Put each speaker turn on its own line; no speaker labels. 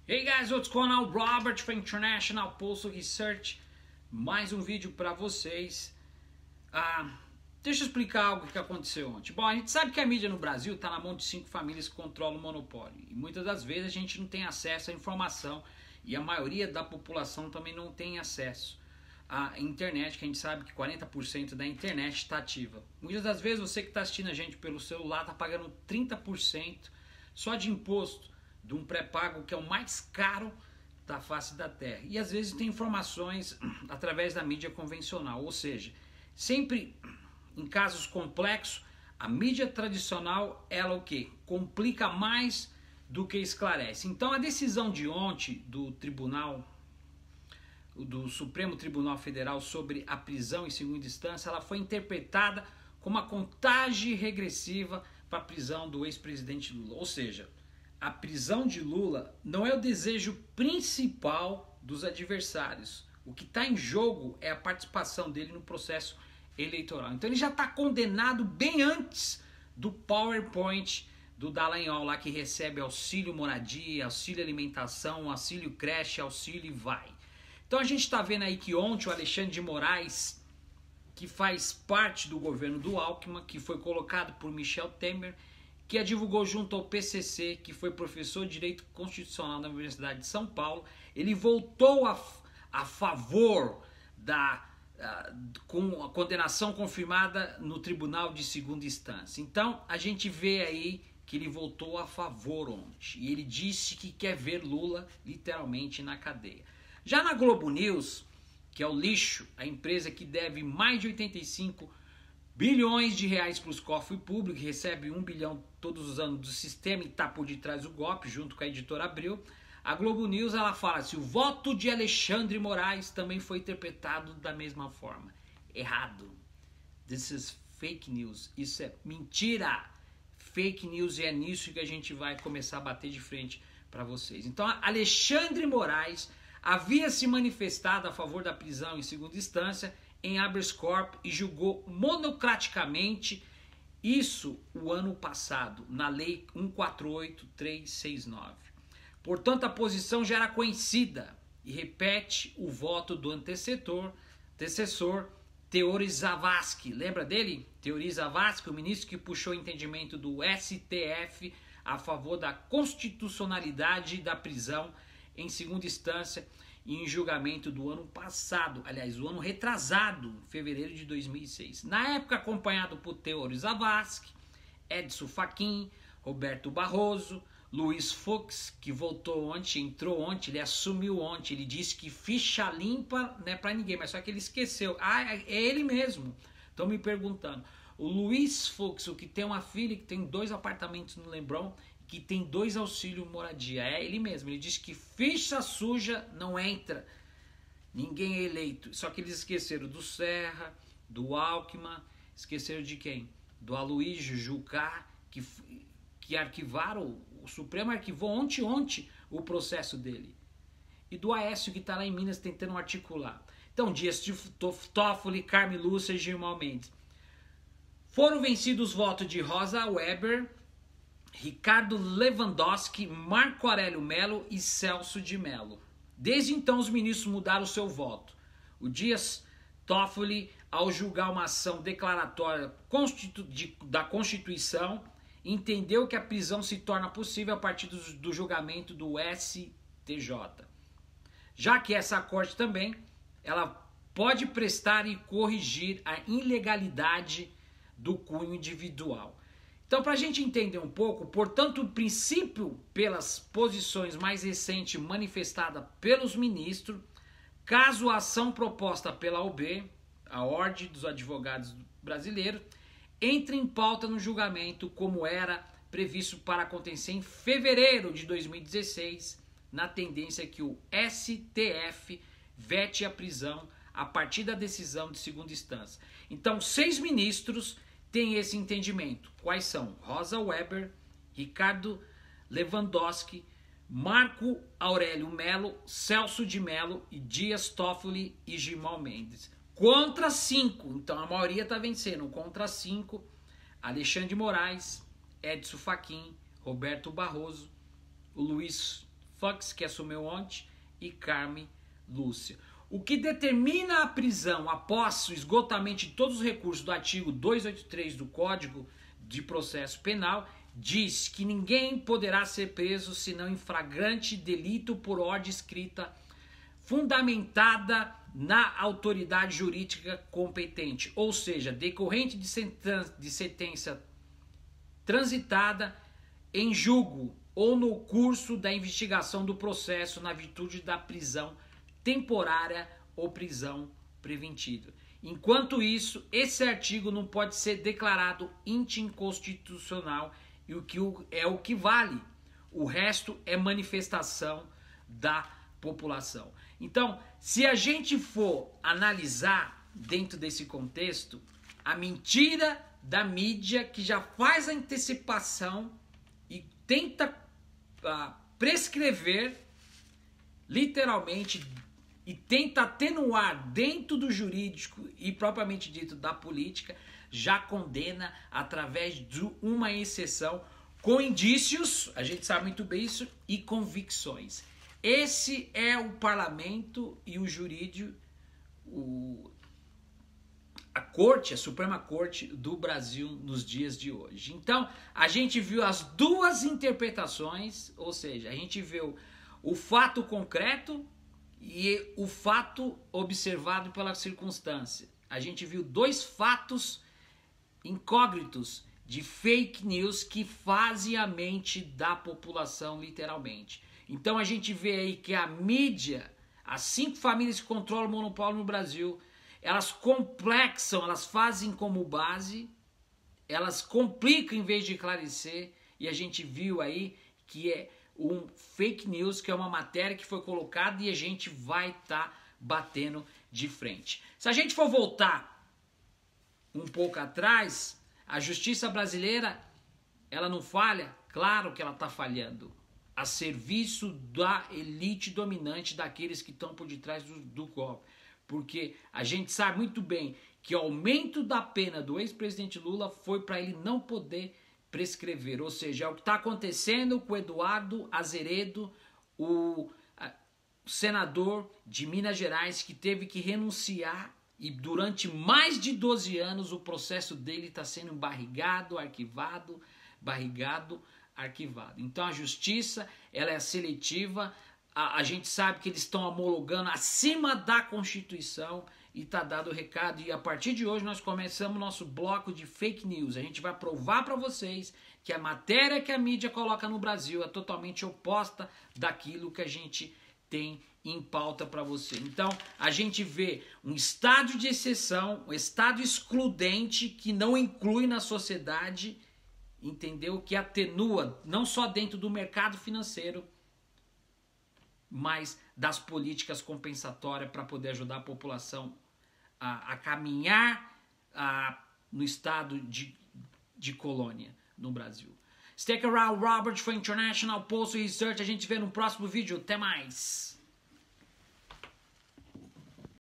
Hey guys, what's going on? Robert from International Postal Research. Mais um vídeo para vocês. Deixa eu explicar algo que aconteceu ontem. Bom, a gente sabe que a mídia no Brasil está na mão de 5 famílias que controlam o monopólio. E muitas das vezes a gente não tem acesso à informação. E a maioria da população também não tem acesso à internet, que a gente sabe que 40% da internet está ativa. Muitas das vezes você que está assistindo a gente pelo celular está pagando 30% só de imposto de um pré-pago que é o mais caro da face da terra. E às vezes tem informações através da mídia convencional, ou seja, sempre em casos complexos, a mídia tradicional, ela o quê? Complica mais do que esclarece. Então a decisão de ontem do Supremo Tribunal Federal sobre a prisão em segunda instância, ela foi interpretada como uma contagem regressiva para a prisão do ex-presidente Lula. Ou seja, a prisão de Lula não é o desejo principal dos adversários. O que está em jogo é a participação dele no processo eleitoral. Então ele já está condenado bem antes do PowerPoint do Dallagnol lá, que recebe auxílio moradia, auxílio alimentação, auxílio creche, auxílio e vai. Então a gente está vendo aí que ontem o Alexandre de Moraes, que faz parte do governo do Alckmin, que foi colocado por Michel Temer, que divulgou junto ao PCC, que foi professor de Direito Constitucional na Universidade de São Paulo, ele voltou a favor com a condenação confirmada no Tribunal de Segunda Instância. Então, a gente vê aí que ele voltou a favor ontem. E ele disse que quer ver Lula literalmente na cadeia. Já na Globo News, que é o lixo, a empresa que deve mais de 85 bilhões de reais para os cofres públicos, recebe 1 bilhão todos os anos do sistema e está por detrás do golpe, junto com a editora Abril. A Globo News, ela fala assim, o voto de Alexandre Moraes também foi interpretado da mesma forma. Errado. This is fake news. Isso é mentira. Fake news, e é nisso que a gente vai começar a bater de frente para vocês. Então, Alexandre Moraes havia se manifestado a favor da prisão em segunda instância em habeas corpus e julgou monocraticamente isso o ano passado, na Lei 148369. Portanto, a posição já era conhecida e repete o voto do antecessor, Teori Zavascki. Lembra dele? Teori Zavascki, o ministro que puxou o entendimento do STF a favor da constitucionalidade da prisão em segunda instância e em julgamento do ano passado, aliás, o ano retrasado, fevereiro de 2006. Na época, acompanhado por Teori Zavascki, Edson Fachin, Roberto Barroso, Luiz Fux, que voltou ontem, entrou ontem, ele assumiu ontem, ele disse que ficha limpa não é para ninguém, mas só que ele esqueceu. É ele mesmo. Estão me perguntando. O Luiz Fux, o que tem uma filha que tem 2 apartamentos no Leblon, que tem 2 auxílios moradia, é ele mesmo. Ele disse que ficha suja não entra, ninguém é eleito. Só que eles esqueceram do Serra, do Alckmin, esqueceram de quem? Do Aloysio Jucá, que arquivaram, o Supremo arquivou ontem o processo dele. E do Aécio, que está lá em Minas tentando articular. Então, Dias Toffoli, Carmen Lúcia e Gilmar Mendes. Foram vencidos os votos de Rosa Weber, Ricardo Lewandowski, Marco Aurélio Mello e Celso de Mello. Desde então, os ministros mudaram o seu voto. O Dias Toffoli, ao julgar uma ação declaratória da Constituição, entendeu que a prisão se torna possível a partir do julgamento do STJ. Já que essa corte também, ela pode prestar e corrigir a ilegalidade do cunho individual. Então, para a gente entender um pouco, portanto, o princípio, pelas posições mais recentes manifestadas pelos ministros, caso a ação proposta pela OAB, a Ordem dos Advogados Brasileiros, entre em pauta no julgamento, como era previsto para acontecer em fevereiro de 2016, na tendência que o STF vete a prisão a partir da decisão de segunda instância. Então, 6 ministros têm esse entendimento. Quais são? Rosa Weber, Ricardo Lewandowski, Marco Aurélio Mello, Celso de Mello e Dias Toffoli e Gilmar Mendes. Contra 5, então a maioria está vencendo. Contra 5, Alexandre de Moraes, Edson Fachin, Roberto Barroso, o Luiz Fux, que assumiu ontem, e Carmen Lúcia. O que determina a prisão após o esgotamento de todos os recursos do artigo 283 do Código de Processo Penal diz que ninguém poderá ser preso senão em flagrante delito por ordem escrita fundamentada na autoridade jurídica competente, ou seja, decorrente de sentença transitada em julgo ou no curso da investigação do processo na virtude da prisão temporária ou prisão preventiva. Enquanto isso, esse artigo não pode ser declarado inconstitucional e o que vale. O resto é manifestação da população. Então, se a gente for analisar dentro desse contexto, a mentira da mídia que já faz a antecipação e tenta prescrever literalmente e tenta atenuar dentro do jurídico e propriamente dito da política, já condena através de uma exceção com indícios, a gente sabe muito bem isso, e convicções. Esse é o parlamento e o jurídico, a Suprema Corte do Brasil nos dias de hoje. Então, a gente viu as duas interpretações, ou seja, a gente viu o fato concreto e o fato observado pela circunstância. A gente viu dois fatos incógnitos de fake news que fazem a mente da população literalmente. Então a gente vê aí que a mídia, as 5 famílias que controlam o monopólio no Brasil, elas complexam, elas fazem como base, elas complicam em vez de esclarecer, e a gente viu aí que é um fake news, que é uma matéria que foi colocada e a gente vai estar batendo de frente. Se a gente for voltar um pouco atrás, a justiça brasileira, ela não falha? Claro que ela está falhando. A serviço da elite dominante, daqueles que estão por detrás do golpe. Porque a gente sabe muito bem que o aumento da pena do ex-presidente Lula foi para ele não poder prescrever. Ou seja, é o que está acontecendo com o Eduardo Azeredo, o senador de Minas Gerais, que teve que renunciar e durante mais de 12 anos o processo dele está sendo barrigado, arquivado. Então a justiça, ela é seletiva, a gente sabe que eles estão homologando acima da Constituição e está dado o recado. E a partir de hoje nós começamos nosso bloco de fake news. A gente vai provar para vocês que a matéria que a mídia coloca no Brasil é totalmente oposta daquilo que a gente tem em pauta para você. Então a gente vê um estado de exceção, um estado excludente que não inclui na sociedade, entendeu? Que atenua não só dentro do mercado financeiro, mas das políticas compensatórias para poder ajudar a população a caminhar no estado de colônia no Brasil. Stick around, Robert, for International Postal Research. A gente vê no próximo vídeo. Até mais!